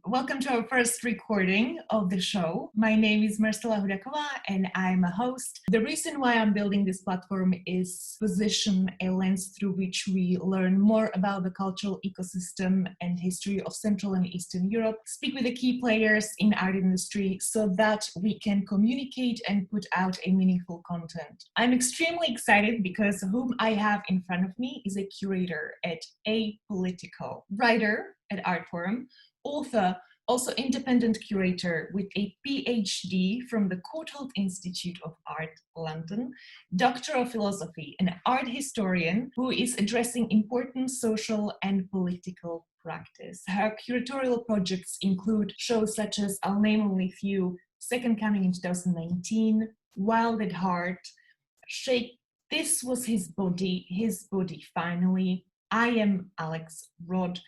Welcome to our first recording of the show. My name is Marcela Hudacova and I'm a host. The reason why I'm building this platform is to position a lens through which we learn more about the cultural ecosystem and history of Central and Eastern Europe, speak with the key players in art industry so that we can communicate and put out a meaningful content. I'm extremely excited because whom I have in front of me is a curator at Apolitical, writer at Art Forum, author, also independent curator with a PhD from the Courtauld Institute of Art, London, Doctor of Philosophy, an art historian who is addressing important social and political practice. Her curatorial projects include shows such as I'll Name Only a Few, Second Coming in 2019, Wild at Heart, Shake, This Was His Body Finally, I Am Alex Rod.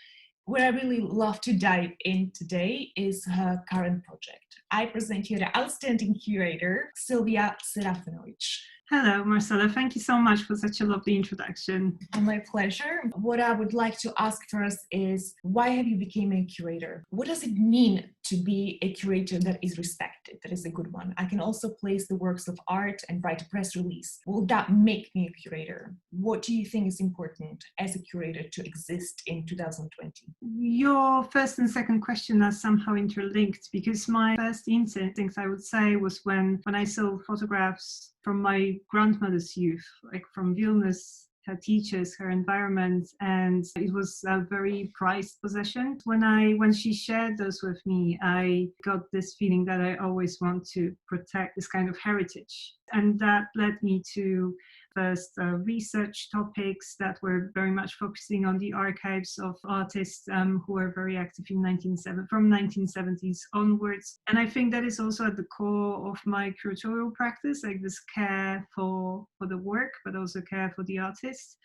Where I really love to dive in today is her current project. I present you the outstanding curator, Sylwia Serafinowicz. Hello, Marcela. Thank you so much for such a lovely introduction. My pleasure. What I would like to ask first is, why have you become a curator? What does it mean to be a curator that is respected, that is a good one? I can also place the works of art and write a press release. Will that make me a curator? What do you think is important as a curator to exist in 2020? Your first and second question are somehow interlinked, because my first instinct, I would say, was when I saw photographs from my grandmother's youth, like from Vilnius, her teachers, her environment, and it was a very prized possession. When she shared those with me, I got this feeling that I always want to protect this kind of heritage. And that led me to first research topics that were very much focusing on the archives of artists who were very active from 1970s onwards. And I think that is also at the core of my curatorial practice, like this care for the work, but also care for the artist.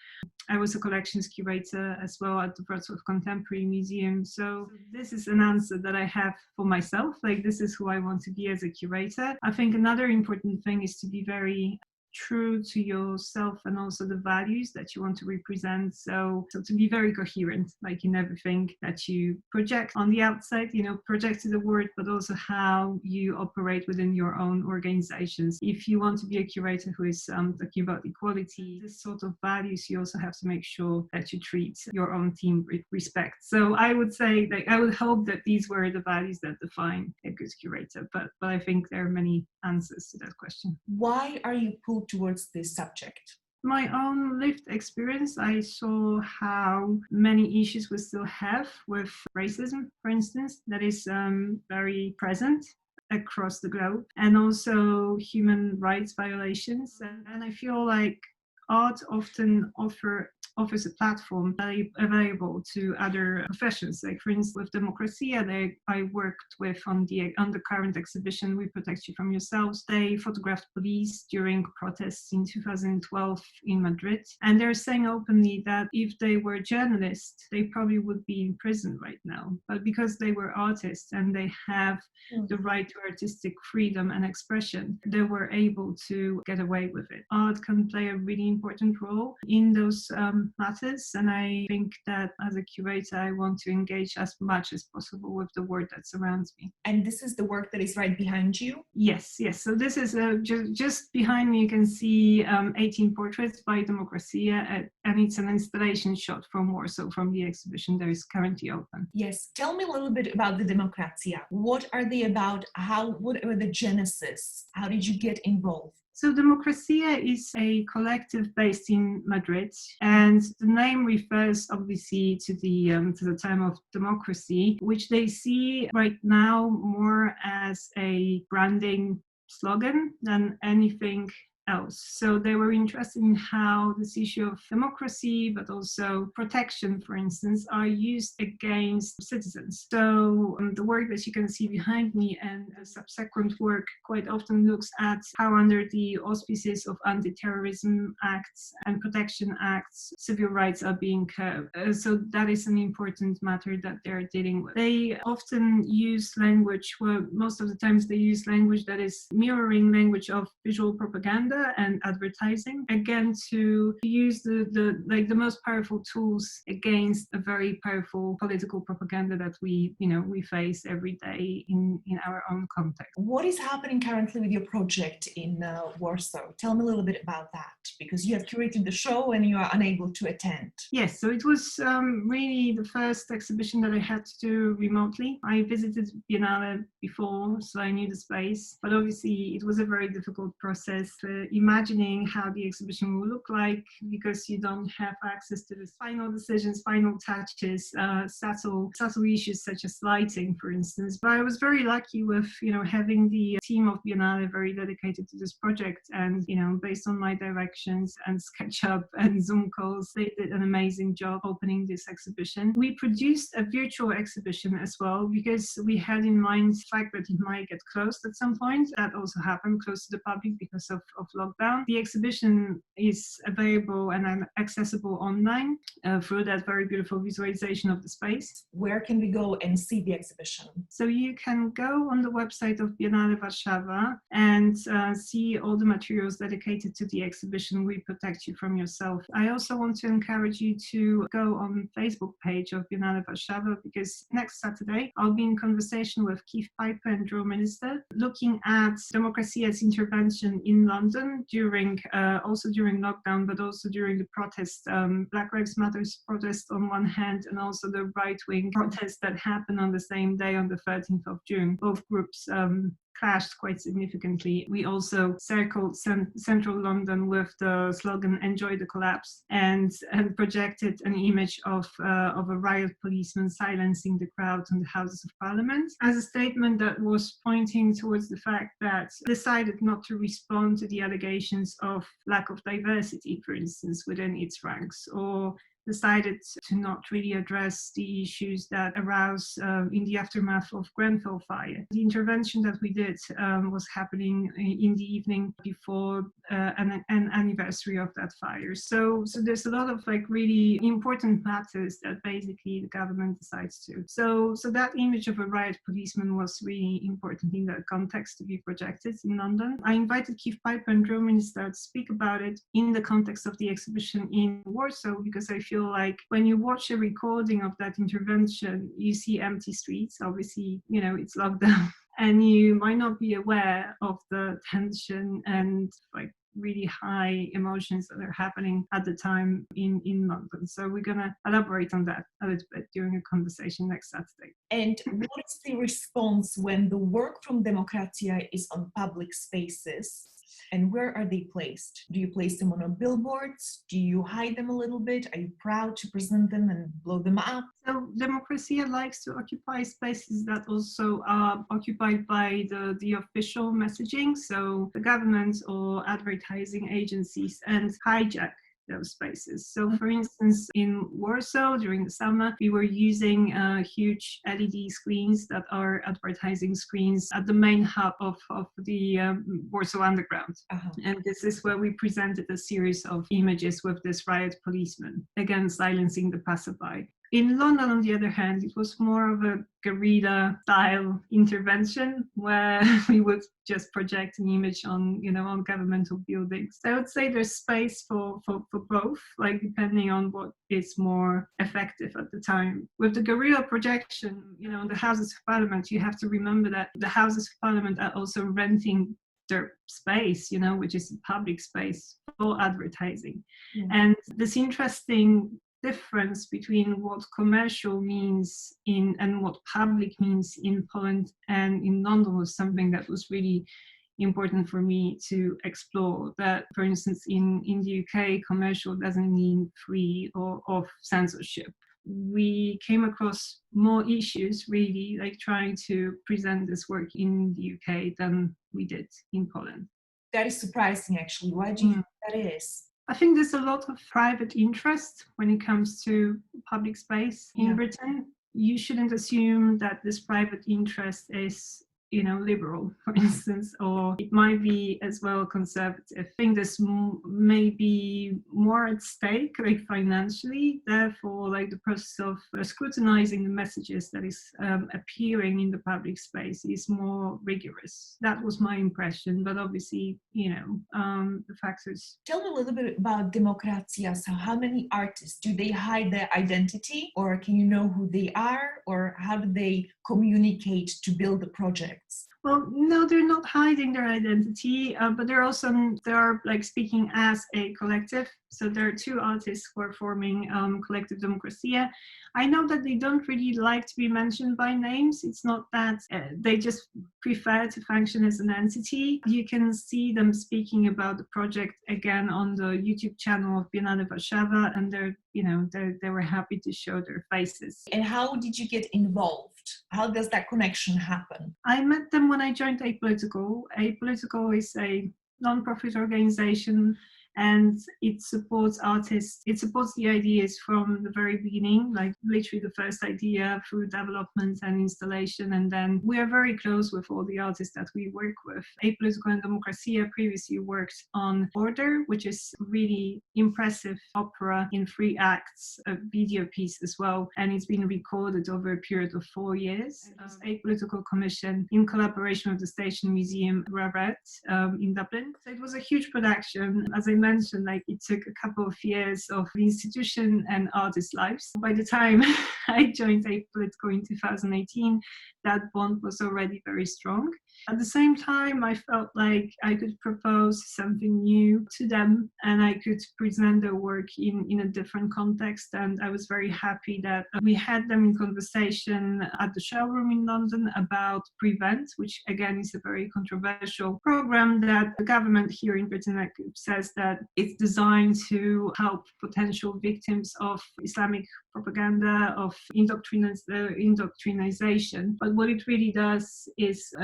I was a collections curator as well at the Warsaw Contemporary Museum. So this is an answer that I have for myself, like this is who I want to be as a curator. I think another important thing is to be very true to yourself and also the values that you want to represent. So to be very coherent, like in everything that you project on the outside, project to the world, but also how you operate within your own organizations. If you want to be a curator who is talking about equality, this sort of values, you also have to make sure that you treat your own team with respect. So I would say, I would hope that these were the values that define a good curator, but I think there are many answers to that question. Why are you pulled towards this subject? My own lived experience, I saw how many issues we still have with racism, for instance, that is very present across the globe, and also human rights violations. And I feel like art often offers a platform available to other professions. Like for instance, with Democracia, I worked with on the current exhibition, We Protect You From Yourselves. They photographed police during protests in 2012 in Madrid. And they're saying openly that if they were journalists, they probably would be in prison right now. But because they were artists and they have the right to artistic freedom and expression, they were able to get away with it. Art can play a really important role in those matters, and I think that as a curator I want to engage as much as possible with the world that surrounds me. And this is the work that is right behind you? Yes. So this is just behind me. You can see 18 portraits by Democracia, and it's an installation shot from Warsaw, from the exhibition that is currently open. Yes, tell me a little bit about the Democracia. What are they about? What are the genesis? How did you get involved? So Democracia is a collective based in Madrid, and the name refers obviously to the time of democracy, which they see right now more as a branding slogan than anything else. So they were interested in how this issue of democracy, but also protection, for instance, are used against citizens. So the work that you can see behind me and subsequent work quite often looks at how under the auspices of anti-terrorism acts and protection acts, civil rights are being curbed. So that is an important matter that they're dealing with. They often use language, well, most of the times they use language that is mirroring language of visual propaganda, propaganda and advertising, again to use the most powerful tools against a very powerful political propaganda that we face every day in our own context. What is happening currently with your project in Warsaw? Tell me a little bit about that, because you have curated the show and you are unable to attend. Yes, so it was really the first exhibition that I had to do remotely. I visited Biennale before, so I knew the space, but obviously it was a very difficult process imagining how the exhibition will look like, because you don't have access to the final decisions, final touches, subtle issues such as lighting, for instance. But I was very lucky with having the team of Biennale very dedicated to this project, and based on my directions and SketchUp and Zoom calls, they did an amazing job opening this exhibition. We produced a virtual exhibition as well, because we had in mind the fact that it might get closed at some point. That also happened, close to the public because of lockdown. The exhibition is available and accessible online through that very beautiful visualization of the space. Where can we go and see the exhibition? So you can go on the website of Biennale Warszawa and see all the materials dedicated to the exhibition We Protect You From Yourself. I also want to encourage you to go on the Facebook page of Biennale Warszawa, because next Saturday I'll be in conversation with Keith Piper and Drew Minister, looking at democracy as intervention in London during lockdown, but also during the protest, Black Lives Matter's protest on one hand, and also the right-wing protest that happened on the same day, on the 13th of June. Both groups clashed quite significantly. We also circled central London with the slogan "Enjoy the Collapse" and projected an image of a riot policeman silencing the crowd in the Houses of Parliament, as a statement that was pointing towards the fact that decided not to respond to the allegations of lack of diversity, for instance, within its ranks, or decided to not really address the issues that arose in the aftermath of Grenfell fire. The intervention that we did was happening in the evening before an anniversary of that fire. So there's a lot of really important matters that basically the government decides to. So that image of a riot policeman was really important in that context to be projected in London. I invited Keith Piper and Drew Minister to speak about it in the context of the exhibition in Warsaw, because I feel like when you watch a recording of that intervention, you see empty streets. Obviously, it's lockdown, and you might not be aware of the tension and really high emotions that are happening at the time in London. So we're going to elaborate on that a little bit during a conversation next Saturday. And what is the response when the work from Demokracja is on public spaces? And where are they placed? Do you place them on billboards? Do you hide them a little bit? Are you proud to present them and blow them up? So Demokracja likes to occupy spaces that also are occupied by the official messaging, so the government or advertising agencies, and hijack those spaces. So for instance, in Warsaw during the summer, we were using huge LED screens that are advertising screens at the main hub of the Warsaw Underground. And this is where we presented a series of images with this riot policeman, again silencing the passerby. In London, on the other hand, it was more of a guerrilla-style intervention where we would just project an image on governmental buildings. So I would say there's space for both, depending on what is more effective at the time. With the guerrilla projection, the Houses of Parliament, you have to remember that the Houses of Parliament are also renting their space, which is public space for advertising. Yeah. And this interesting difference between what commercial means and what public means in Poland and in London was something that was really important for me to explore. That, for instance, in the UK, commercial doesn't mean free or of censorship. We came across more issues really trying to present this work in the UK than we did in Poland. That is surprising, actually. Why do you think that is? I think there's a lot of private interest when it comes to public space in Britain. You shouldn't assume that this private interest is liberal, for instance, or it might be as well conservative. I think there's maybe more at stake, like financially. Therefore, like the process of scrutinizing the messages that is appearing in the public space is more rigorous. That was my impression, but obviously, the factors. Tell me a little bit about Democracia. So how many artists, do they hide their identity, or can you know who they are, or how do they communicate to build the projects? Well, no, they're not hiding their identity, but they are like speaking as a collective. So there are two artists who are forming Collective Democracia. I know that they don't really like to be mentioned by names. It's not that they just prefer to function as an entity. You can see them speaking about the project again on the YouTube channel of Biennale Warszawa, and they were happy to show their faces. And how did you get involved? How does that connection happen? I met them when I joined Apolitical. Apolitical is a non-profit organization, and it supports artists. It supports the ideas from the very beginning, like literally the first idea through development and installation. And then we are very close with all the artists that we work with. Apolitical and Democracia previously worked on Order, which is really impressive opera in 3 acts, a video piece as well. And it's been recorded over a period of 4 years. It was Apolitical Commission in collaboration with the Station Museum Recored in Dublin. So it was a huge production. As I mentioned, like it took a couple of years of the institution and artist lives. By the time I joined Apolitical in 2018, that bond was already very strong. At the same time, I felt like I could propose something new to them, and I could present their work in a different context. And I was very happy that we had them in conversation at the showroom in London about Prevent, which again is a very controversial program that the government here in Britain says that it's designed to help potential victims of Islamic propaganda, of indoctrination. But what it really does is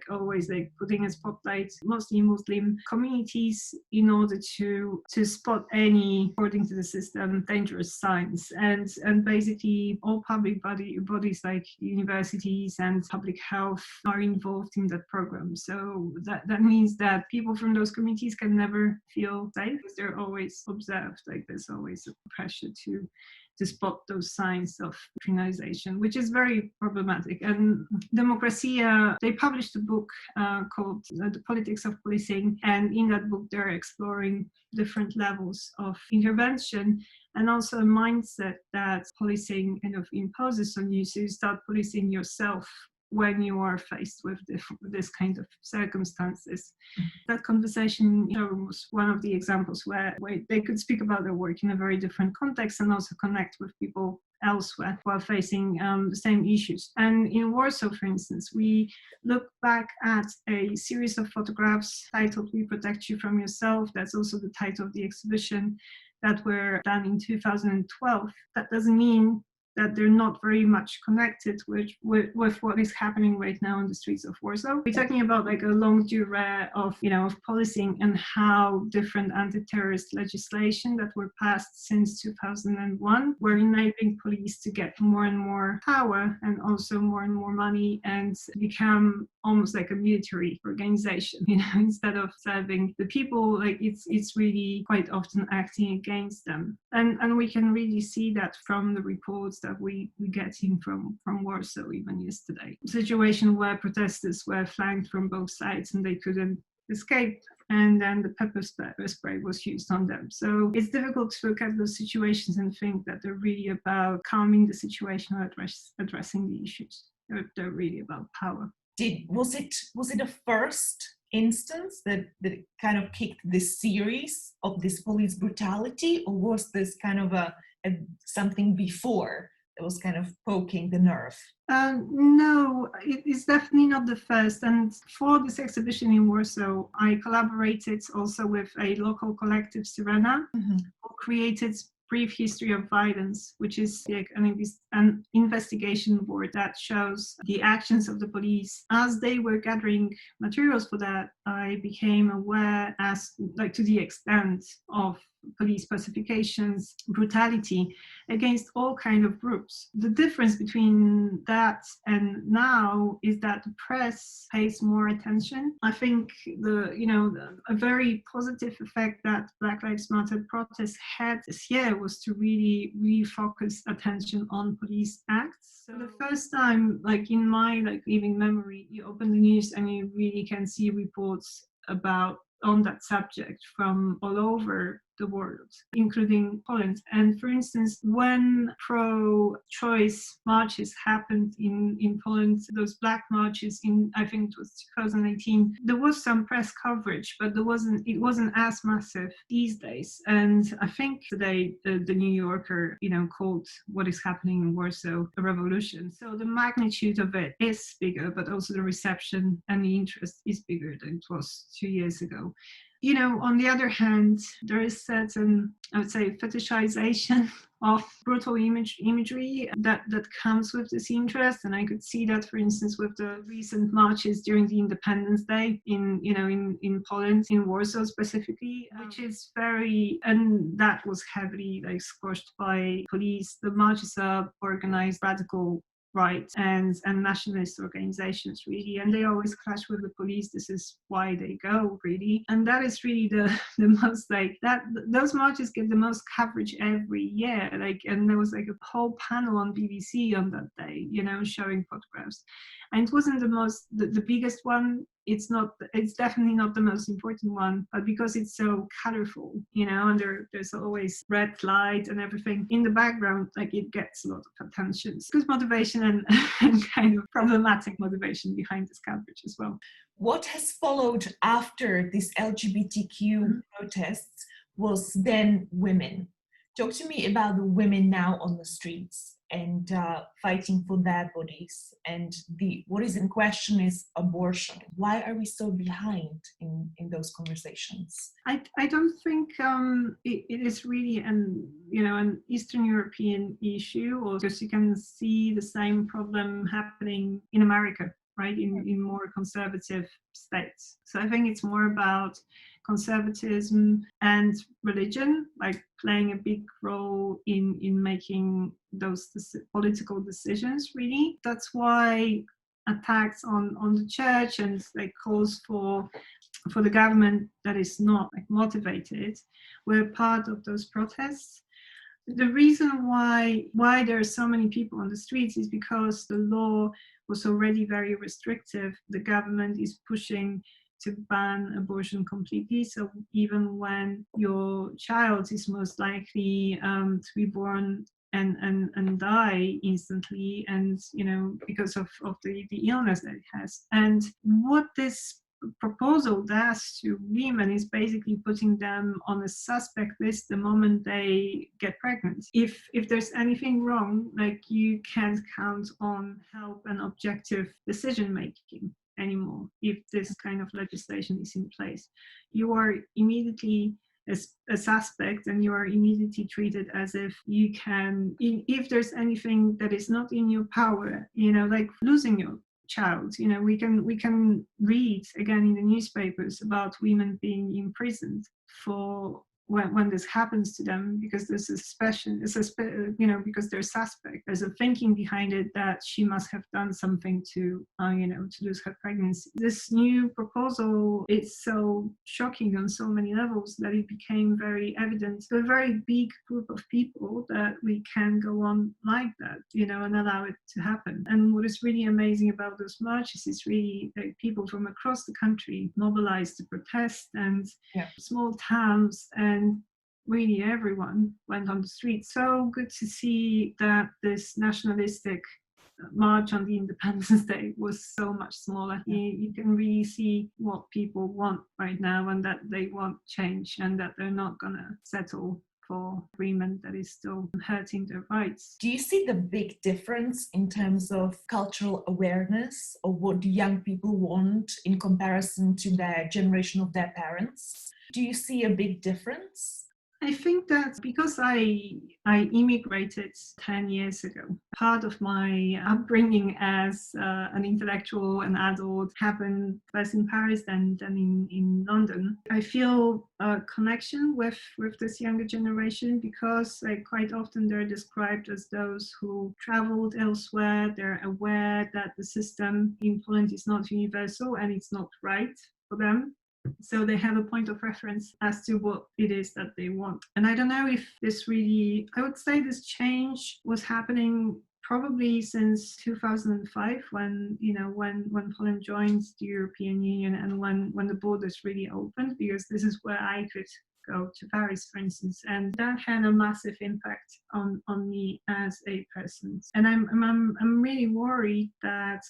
always putting a spotlight mostly Muslim communities in order to spot any, according to the system, dangerous signs. And basically all public bodies like universities and public health are involved in that program. So that means that people from those communities can never feel safe because they're always observed. Like there's always a pressure to spot those signs of criminalization, which is very problematic. And Democracia, they published a book called The Politics of Policing, and in that book they're exploring different levels of intervention and also a mindset that policing kind of imposes on you, so you start policing yourself when you are faced with this kind of circumstances. That conversation was one of the examples where they could speak about their work in a very different context and also connect with people elsewhere while facing the same issues. And in Warsaw, for instance, we look back at a series of photographs titled We Protect You From Yourself. That's also the title of the exhibition, that were done in 2012. That doesn't mean that they're not very much connected with what is happening right now in the streets of Warsaw. We're talking about like a long durée of policing and how different anti-terrorist legislation that were passed since 2001 were enabling police to get more and more power and also more and more money and become almost like a military organization, instead of serving the people. Like it's really quite often acting against them. And we can really see that from the reports that we get in from Warsaw even yesterday. A situation where protesters were flanked from both sides and they couldn't escape, and then the pepper spray was used on them. So it's difficult to look at those situations and think that they're really about calming the situation or addressing the issues. They're really about power. Was it a first instance that kind of kicked this series of this police brutality, or was this kind of a something before that was kind of poking the nerve? No, it's definitely not the first. And for this exhibition in Warsaw, I collaborated also with a local collective, Sirena, who created Brief History of Violence, which is like an investigation board that shows the actions of the police as they were gathering materials for that I became aware as like to the extent of police pacifications, brutality against all kind of groups. The difference between that and now is that the press pays more attention. I think a very positive effect that Black Lives Matter protests had this year was to really refocus attention on police acts. So the first time, like in my living memory, you open the news and you really can see reports on that subject from all over the world, including Poland. And for instance, when pro-choice marches happened in Poland, those black marches in, I think it was 2018, there was some press coverage, but it wasn't as massive these days. And I think today the New Yorker, called what is happening in Warsaw a revolution. So the magnitude of it is bigger, but also the reception and the interest is bigger than it was 2 years ago. On the other hand, there is certain, I would say, fetishization of brutal imagery that comes with this interest. And I could see that, for instance, with the recent marches during the Independence Day in Poland, in Warsaw specifically, which is and that was heavily squashed by police. The marches are organized radical right and nationalist organizations, really, and they always clash with the police. This is why they go, really, and that is really the most those marches get the most coverage every year, and there was a whole panel on BBC on that day, showing photographs, and it wasn't the biggest one. It's definitely not the most important one, but because it's so colorful, and there's always red light and everything in the background, it gets a lot of attention. It's good motivation and kind of problematic motivation behind this coverage as well. What has followed after these LGBTQ protests was then women. Talk to me about the women now on the streets and fighting for their bodies. And what is in question is abortion. Why are we so behind in those conversations? I don't think it is really an Eastern European issue, or because you can see the same problem happening in America, right, in more conservative states. So I think it's more about conservatism and religion, playing a big role in making those political decisions, really. That's why attacks on the church and calls for the government that is not motivated were part of those protests. The reason why there are so many people on the streets is because the law was already very restrictive. The government is pushing to ban abortion completely. So even when your child is most likely to be born and die instantly, and because of the illness that it has. And what this proposal does to women is basically putting them on a suspect list the moment they get pregnant. If there's anything wrong, you can't count on help and objective decision making anymore. If this kind of legislation is in place, you are immediately a suspect, and you are immediately treated as if you can, if there's anything that is not in your power, losing your child. We can read again in the newspapers about women being imprisoned for when this happens to them, because there's because they're suspect. There's a thinking behind it that she must have done something to lose her pregnancy. This new proposal is so shocking on so many levels that it became very evident to a very big group of people that we can go on like that, and allow it to happen. And what is really amazing about those marches is really people from across the country mobilized to protest, and small towns, and really everyone went on the street. So good to see that this nationalistic march on the Independence Day was so much smaller. You can really see what people want right now, and that they want change, and that they're not going to settle for agreement that is still hurting their rights. Do you see the big difference in terms of cultural awareness of what young people want in comparison to the generation of their parents? Do you see a big difference? I think that because I immigrated 10 years ago, part of my upbringing as an intellectual and adult happened first in Paris and then in London. I feel a connection with this younger generation because quite often they're described as those who traveled elsewhere. They're aware that the system in Poland is not universal and it's not right for them. So they have a point of reference as to what it is that they want. And I don't know if this really, I would say this change was happening probably since 2005 when Poland joined the European Union and when the borders really opened, because this is where I could go to Paris, for instance, and that had a massive impact on me as a person. And I'm really worried that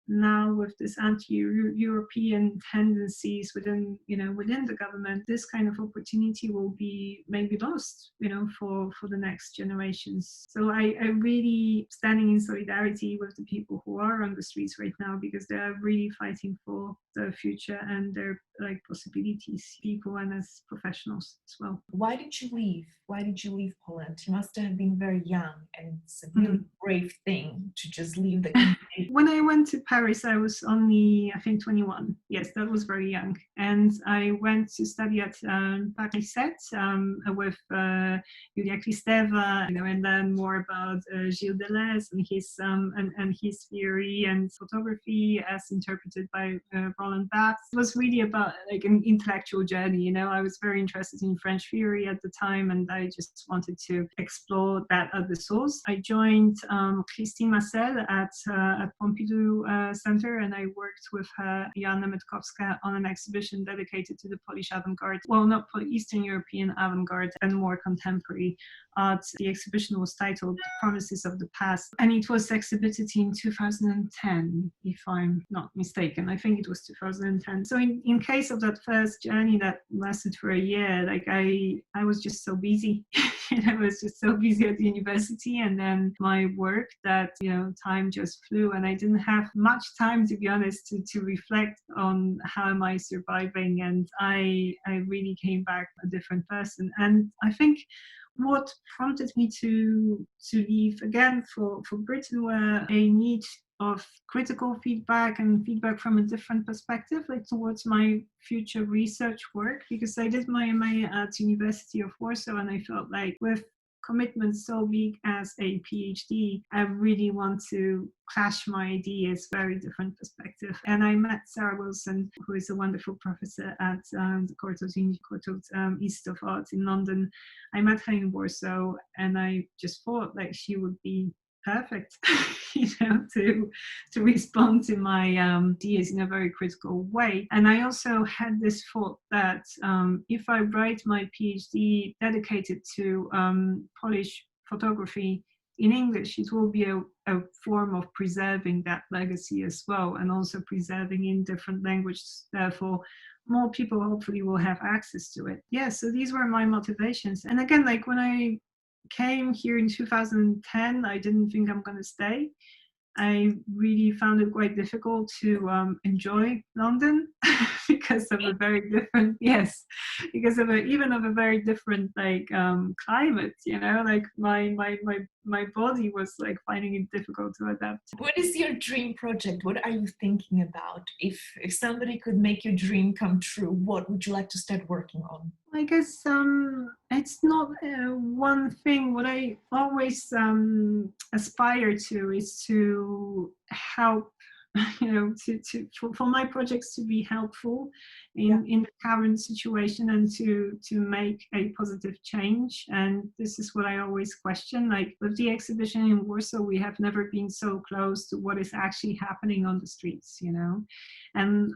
now with this anti-European tendencies within the government, this kind of opportunity will be maybe lost, for the next generations. So I really standing in solidarity with the people who are on the streets right now, because they are really fighting for their future and their possibilities, people and as professionals as well. Why did you leave? Why did you leave Poland? You must have been very young, and it's a really brave thing to just leave the country. When I went to Paris, I was only, I think, 21. Yes, that was very young. And I went to study at Paris 7 with Julia Kristeva, and learn more about Gilles Deleuze and his theory and photography as interpreted by Roland Barthes. It was really about an intellectual journey. I was very interested in French theory at the time, and I just wanted to explore that at the source. I joined Christine Marcel at Pompidou Center, and I worked with her, Jana Metkowska, on an exhibition dedicated to the Polish avant-garde, well, not Eastern European avant-garde and more contemporary art. The exhibition was titled Promises of the Past, and it was exhibited in 2010, if I'm not mistaken. I think it was 2010. So in case of that first journey that lasted for a year, I was just so busy. I was just so busy at the university and then my work that, time just flew, and I didn't have much time, to be honest, to reflect on how am I surviving. And I really came back a different person. And I think what prompted me to leave again for Britain were a need of critical feedback and feedback from a different perspective, towards my future research work, because I did my MA at University of Warsaw, and I felt like with commitment so big as a PhD, I really want to clash my ideas, very different perspective. And I met Sarah Wilson, who is a wonderful professor at the Courtauld Institute of Art in London. I met her in Warsaw, and I just thought she would be perfect, to respond to my ideas in a very critical way. And I also had this thought that if I write my PhD dedicated to Polish photography in English, it will be a form of preserving that legacy as well, and also preserving in different languages. Therefore, more people hopefully will have access to it. Yeah, so these were my motivations. And again, when I came here in 2010, I didn't think I'm going to stay. I really found it quite difficult to enjoy London because of a very different, because of a very different climate. My body was finding it difficult to adapt. What is your dream project? What are you thinking about? If somebody could make your dream come true, what would you like to start working on? I guess it's not one thing. What I always aspire to is to help, for my projects to be helpful in the current situation and to make a positive change. And this is what I always question. With the exhibition in Warsaw, we have never been so close to what is actually happening on the streets, and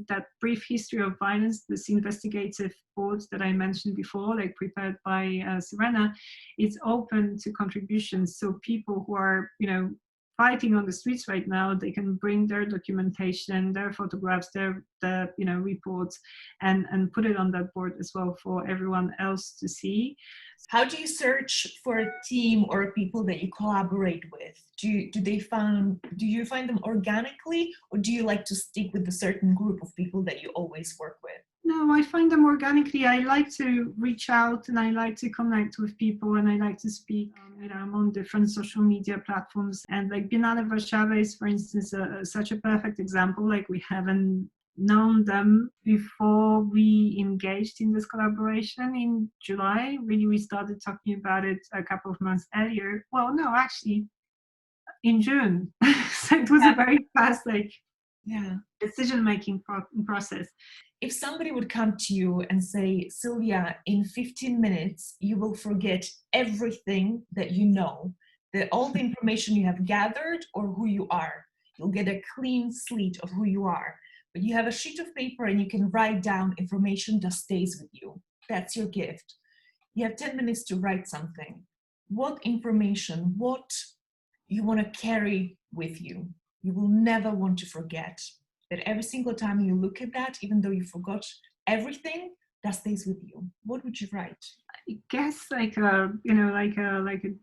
that brief history of violence, this investigative board that I mentioned before, prepared by Serena, it's open to contributions. So people who are, fighting on the streets right now, they can bring their documentation, their photographs, their reports, and put it on that board as well for everyone else to see. How do you search for a team or people that you collaborate with? Do you find them organically, or do you like to stick with a certain group of people that you always work with? No, I find them organically. I like to reach out and I like to connect with people and I like to speak. I'm on different social media platforms, and like Biennale Warszawa is, for instance, such a perfect example. Like, we haven't known them before we engaged in this collaboration in July. Really, we started talking about it a couple of months earlier. Well, no, actually, in June. So it was a very fast, decision-making process. If somebody would come to you and say, Sylwia, in 15 minutes, you will forget everything that you know, all the information you have gathered or who you are. You'll get a clean slate of who you are. But you have a sheet of paper and you can write down information that stays with you. That's your gift. You have 10 minutes to write something. What information, what you want to carry with you, you will never want to forget. That every single time you look at that, even though you forgot everything, that stays with you. What would you write? I guess like a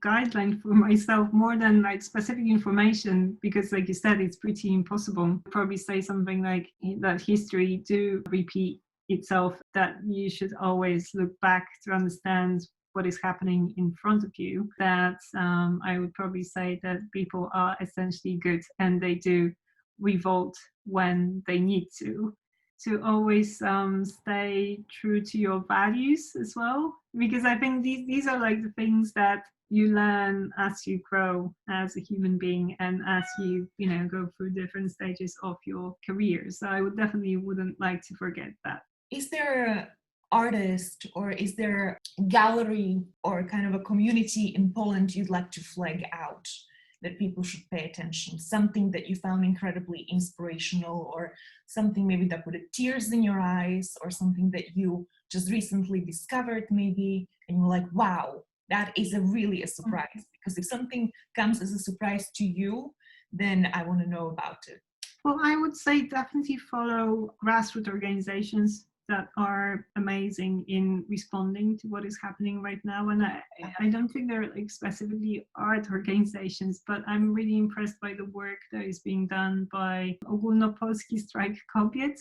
guideline for myself, more than like specific information, because like you said, it's pretty impossible. Probably say something like that history do repeat itself, that you should always look back to understand what is happening in front of you. That I would probably say that people are essentially good and they do revolt when they need to always stay true to your values as well, because I think these are like the things that you learn as you grow as a human being and as you go through different stages of your career. So I wouldn't like to forget that. Is there an artist or is there a gallery or kind of a community in Poland you'd like to flag out, that people should pay attention? Something that you found incredibly inspirational, or something maybe that put tears in your eyes, or something that you just recently discovered maybe, and you're like, wow, that is really a surprise. Because if something comes as a surprise to you, then I want to know about it. Well, I would say definitely follow grassroots organizations that are amazing in responding to what is happening right now. And I don't think they're like specifically art organizations, but I'm really impressed by the work that is being done by Ogólnopolski Strajk Kobiet.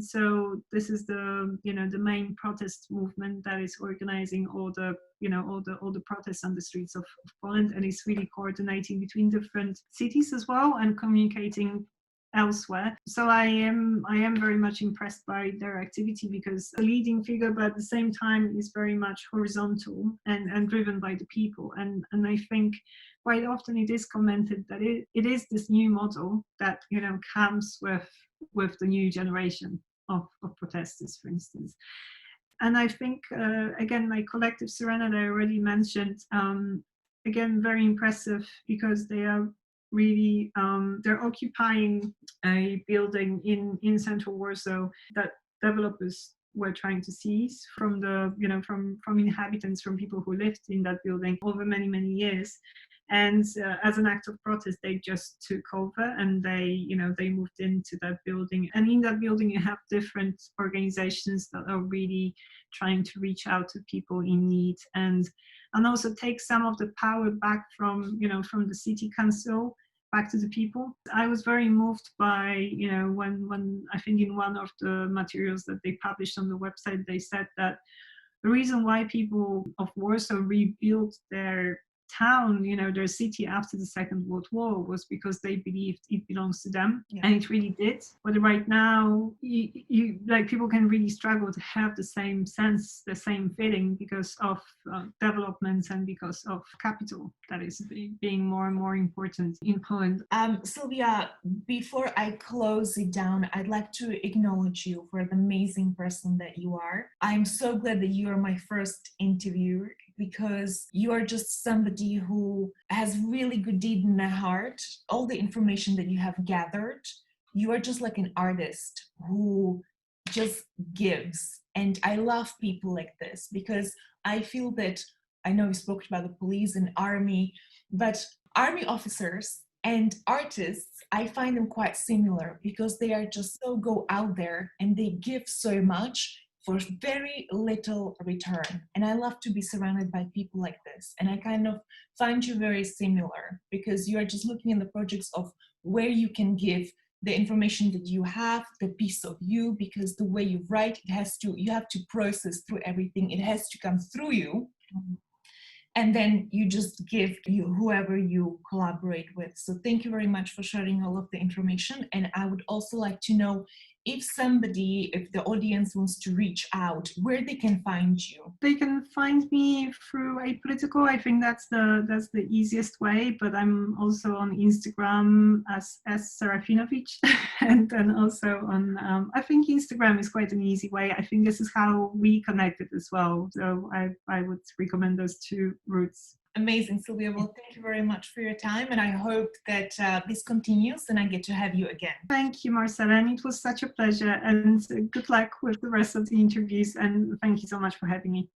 So this is the main protest movement that is organizing all the protests on the streets of Poland, and is really coordinating between different cities as well and communicating elsewhere. So I am very much impressed by their activity, because a leading figure, but at the same time is very much horizontal and driven by the people. And I think quite often it is commented that it is this new model that comes with the new generation of protesters, for instance. And I think again, like Collective Serenade, I already mentioned, again, very impressive, because they are really they're occupying a building in central Warsaw that developers were trying to seize from the from inhabitants, from people who lived in that building over many years. And as an act of protest, they just took over and they moved into that building. And in that building, you have different organizations that are really trying to reach out to people in need, and also take some of the power back from the city council back to the people. I was very moved by, when I think in one of the materials that they published on the website, they said that the reason why people of Warsaw rebuilt their town, their city after the Second World War, was because they believed it belongs to them. Yeah. And it really did. But right now, you like, people can really struggle to have the same sense, the same feeling, because of developments and because of capital that is being more and more important in Poland. Sylwia, before I close it down, I'd like to acknowledge you for the amazing person that you are. I'm so glad that you are my first interviewer, because you are just somebody who has really good deed in their heart. All the information that you have gathered, you are just like an artist who just gives. And I love people like this, because I feel that, I know you spoke about the police and army, but army officers and artists, I find them quite similar, because they are just so go out there and they give so much for very little return. And I love to be surrounded by people like this. And I kind of find you very similar, because you are just looking in the projects of where you can give the information that you have, the piece of you, because the way you write, you have to process through everything. It has to come through you. And then you just give whoever you collaborate with. So thank you very much for sharing all of the information. And I would also like to know if the audience wants to reach out, where they can find you. They can find me through Apolitical. I think that's the easiest way, but I'm also on Instagram as Serafinowicz, and then also on, I think Instagram is quite an easy way. I think this is how we connected as well. So I would recommend those two routes. Amazing, Sylwia. Well, thank you very much for your time, and I hope that this continues and I get to have you again. Thank you, Marcela, and it was such a pleasure, and good luck with the rest of the interviews, and thank you so much for having me.